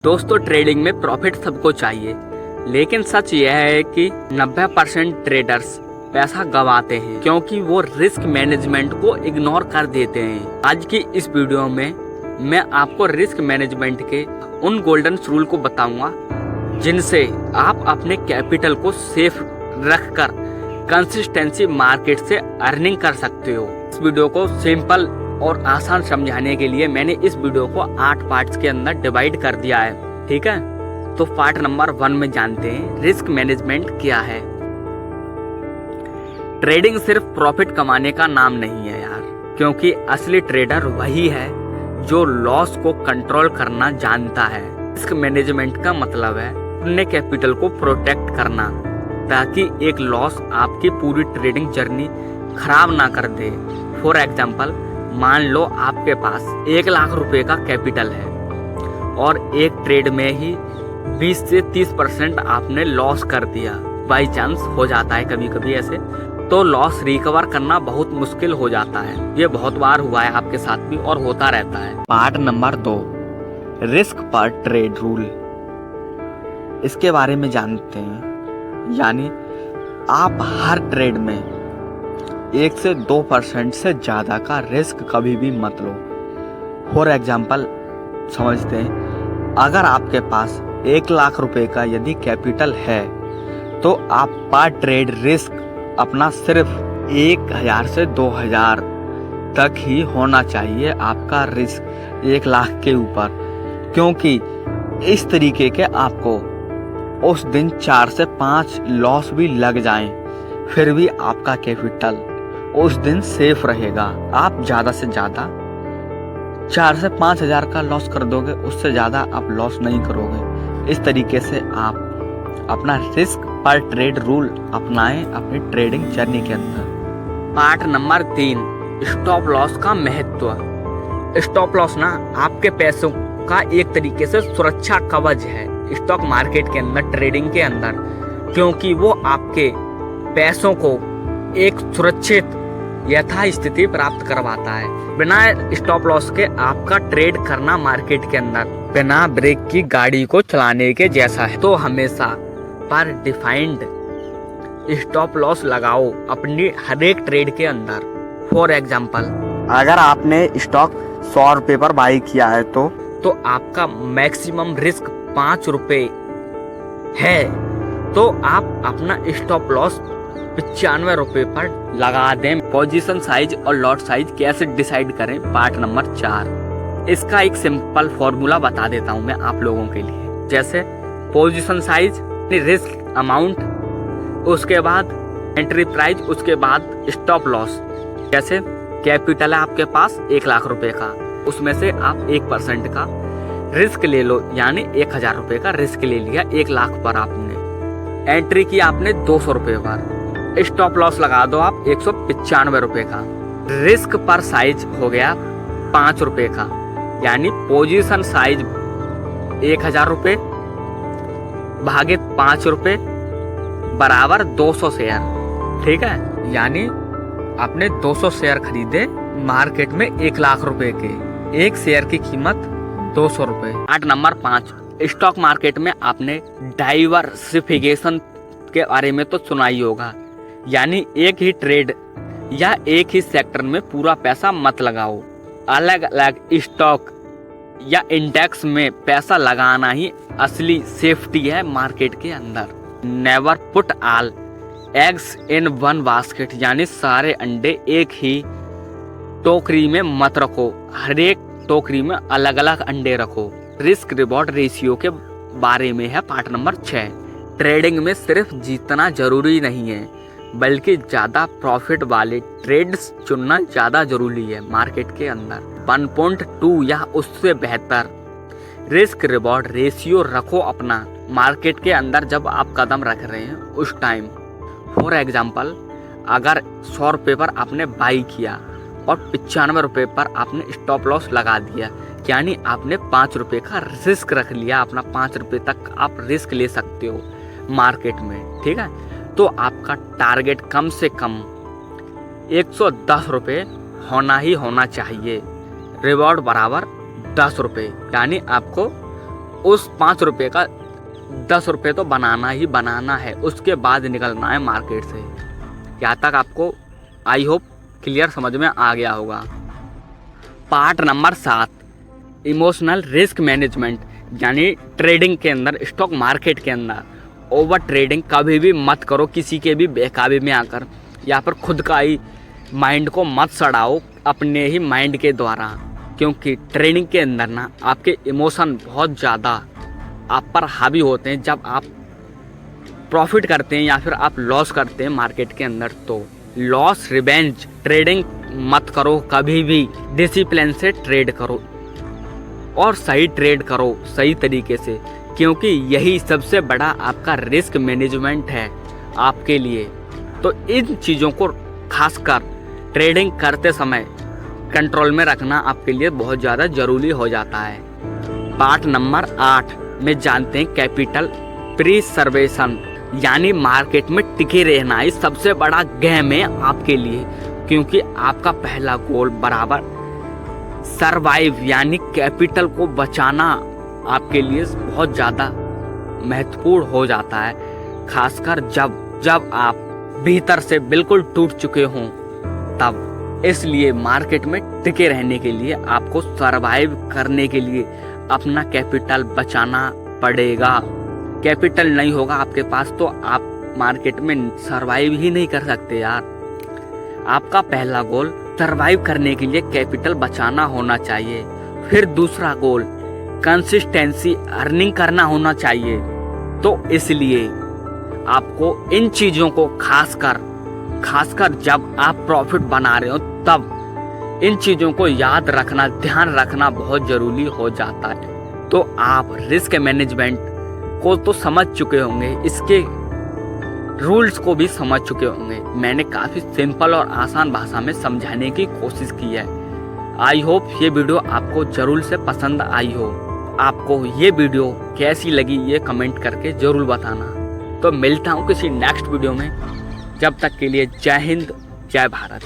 दोस्तों, ट्रेडिंग में प्रॉफिट सबको चाहिए, लेकिन सच यह है कि 90% ट्रेडर्स पैसा गंवाते हैं क्योंकि वो रिस्क मैनेजमेंट को इग्नोर कर देते हैं। आज की इस वीडियो में मैं आपको रिस्क मैनेजमेंट के उन गोल्डन रूल को बताऊंगा जिनसे आप अपने कैपिटल को सेफ रखकर कंसिस्टेंसी मार्केट से अर्निंग कर सकते हो। इस वीडियो को सिंपल और आसान समझाने के लिए मैंने इस वीडियो को 8 पार्ट्स के अंदर डिवाइड कर दिया है। ठीक है, तो पार्ट नंबर 1 में जानते हैं रिस्क मैनेजमेंट क्या है। ट्रेडिंग सिर्फ प्रॉफिट कमाने का नाम नहीं है यार, क्योंकि असली ट्रेडर वही है जो लॉस को कंट्रोल करना जानता है। रिस्क मैनेजमेंट का मतलब है अपने कैपिटल को प्रोटेक्ट करना ताकि एक लॉस आपकी पूरी ट्रेडिंग जर्नी खराब ना कर दे। फॉर एग्जाम्पल, मान लो आपके पास 1 लाख रुपए का कैपिटल है और एक ट्रेड में ही 20 से 30% आपने लॉस कर दिया। बाई चांस हो जाता है कभी कभी ऐसे, तो लॉस रिकवर करना बहुत मुश्किल हो जाता है। ये बहुत बार हुआ है आपके साथ भी और होता रहता है। पार्ट नंबर 2, रिस्क पर ट्रेड रूल। इसके बारे में जानते हैं, यानी आप हर ट्रेड में 1 से 2% से ज़्यादा का रिस्क कभी भी मत लो। फॉर एग्जाम्पल समझते हैं, अगर आपके पास 1 लाख रुपए का यदि कैपिटल है तो आप पर ट्रेड रिस्क अपना सिर्फ 1000 से 2000 तक ही होना चाहिए आपका रिस्क 1 लाख के ऊपर, क्योंकि इस तरीके के आपको उस दिन 4 से 5 लॉस भी लग जाएं, फिर भी आपका कैपिटल उस दिन सेफ रहेगा। आप ज़्यादा से ज़्यादा 4 से 5 हज़ार का लॉस कर दोगे, उससे ज़्यादा आप लॉस नहीं करोगे। इस तरीके से आप अपना रिस्क पर ट्रेड रूल अपनाएं अपनी ट्रेडिंग जर्नी के अंदर। पार्ट नंबर 3, स्टॉप लॉस का महत्व। स्टॉप लॉस ना आपके पैसों का एक तरीके से सुरक्षा कवच है स्टॉक मार्केट के अंदर, ट्रेडिंग के अंदर, क्योंकि वो आपके पैसों को एक सुरक्षित यथास्थिति प्राप्त करवाता है। बिना स्टॉप लॉस के आपका ट्रेड करना मार्केट के अंदर बिना ब्रेक की गाड़ी को चलाने के जैसा है। तो हमेशा पर डिफाइंड स्टॉप लॉस लगाओ अपनी हर एक ट्रेड के अंदर। फॉर एग्जाम्पल, अगर आपने स्टॉक 100 रुपए पर बाई किया है तो आपका मैक्सिमम रिस्क 5 रुपए है, तो आप अपना स्टॉप लॉस 95 रुपए पर लगा दें। पोजीशन साइज और लॉट साइज कैसे डिसाइड करें, पार्ट नंबर 4। इसका एक सिंपल फॉर्मूला बता देता हूं मैं आप लोगों के लिए। जैसे पोजीशन साइज, रिस्क अमाउंट, उसके बाद एंट्री प्राइस, उसके बाद स्टॉप लॉस। जैसे कैपिटल है आपके पास 1 लाख रुपए का, उसमें से आप 1% का रिस्क ले लो, यानी 1000 रुपए का रिस्क ले लिया 1 लाख पर आपने। एंट्री की आपने 200 रुपए पर, स्टॉप लॉस लगा दो आप 195 रुपए का। रिस्क पर साइज हो गया 5 रुपए का, यानी पोजीशन साइज 1000 रुपए भागे 5 रुपए बराबर 200 शेयर। ठीक है, यानी आपने 200 शेयर खरीदे मार्केट में 1 लाख रुपए के, एक शेयर की कीमत 200 रुपए। पार्ट नंबर 5, स्टॉक मार्केट में आपने डाइवर्सिफिकेशन के बारे में तो सुना ही होगा, यानी एक ही ट्रेड या एक ही सेक्टर में पूरा पैसा मत लगाओ। अलग अलग स्टॉक या इंडेक्स में पैसा लगाना ही असली सेफ्टी है मार्केट के अंदर। Never put all eggs in one basket, यानी सारे अंडे एक ही टोकरी में मत रखो, हर एक टोकरी में अलग अलग अंडे रखो। रिस्क रिवॉर्ड रेशियो के बारे में है पार्ट नंबर 6। ट्रेडिंग में सिर्फ जीतना जरूरी नहीं है, बल्कि ज़्यादा प्रॉफिट वाले ट्रेड्स चुनना ज़्यादा जरूरी है मार्केट के अंदर। 1.2 या उससे बेहतर रिस्क रिवॉर्ड रेशियो रखो अपना मार्केट के अंदर जब आप कदम रख रहे हैं उस टाइम। फॉर एग्जाम्पल, अगर 100 रुपये पर आपने बाई किया और 95 रुपये पर आपने स्टॉप लॉस लगा दिया, यानी आपने 5 रुपये का रिस्क रख लिया अपना। 5 रुपये तक आप रिस्क ले सकते हो मार्केट में। ठीक है, तो आपका टारगेट कम से कम 110 रुपये होना ही होना चाहिए। रिवॉर्ड बराबर 10 रुपये, यानी आपको उस 5 रुपये का 10 रुपये तो बनाना ही बनाना है, उसके बाद निकलना है मार्केट से। यहाँ तक आपको आई होप क्लियर समझ में आ गया होगा। Part number 7, emotional risk management, यानी ट्रेडिंग के अंदर, स्टॉक मार्केट के अंदर ओवर ट्रेडिंग कभी भी मत करो, किसी के भी बहकावे में आकर, या फिर खुद का ही माइंड को मत सड़ाओ अपने ही माइंड के द्वारा, क्योंकि ट्रेडिंग के अंदर ना आपके इमोशन बहुत ज़्यादा आप पर हावी होते हैं। जब आप प्रॉफिट करते हैं या फिर आप लॉस करते हैं मार्केट के अंदर, तो लॉस रिवेंज ट्रेडिंग मत करो कभी भी। डिसिप्लिन से ट्रेड करो और सही ट्रेड करो सही तरीके से, क्योंकि यही सबसे बड़ा आपका रिस्क मैनेजमेंट है आपके लिए। तो इन चीज़ों को खासकर ट्रेडिंग करते समय कंट्रोल में रखना आपके लिए बहुत ज़्यादा ज़रूरी हो जाता है। पार्ट नंबर 8 में जानते हैं कैपिटल प्रिजर्वेशन, यानी मार्केट में टिके रहना ही सबसे बड़ा गेम है आपके लिए, क्योंकि आपका पहला गोल बराबर सरवाइव यानी कैपिटल को बचाना आपके लिए बहुत ज़्यादा महत्वपूर्ण हो जाता है, खासकर जब आप भीतर से बिल्कुल टूट चुके हों तब। इसलिए मार्केट में टिके रहने के लिए आपको सरवाइव करने के लिए अपना कैपिटल बचाना पड़ेगा। कैपिटल नहीं होगा आपके पास तो आप मार्केट में सरवाइव ही नहीं कर सकते यार। आपका पहला गोल सरवाइव करने के लिए कैपिटल बचाना होना चाहिए। फिर दूसरा गोल कंसिस्टेंसी अर्निंग करना होना चाहिए। तो इसलिए आपको इन चीज़ों को खासकर जब आप प्रॉफिट बना रहे हो तब इन चीज़ों को याद रखना, ध्यान रखना बहुत ज़रूरी हो जाता है। तो आप रिस्क मैनेजमेंट को तो समझ चुके होंगे, इसके रूल्स को भी समझ चुके होंगे। मैंने काफ़ी सिंपल और आसान भाषा में समझाने की कोशिश की है। आई होप ये वीडियो आपको ज़रूर से पसंद आई हो। आपको ये वीडियो कैसी लगी ये कमेंट करके ज़रूर बताना। तो मिलता हूँ किसी नेक्स्ट वीडियो में, जब तक के लिए जय हिंद जय भारत।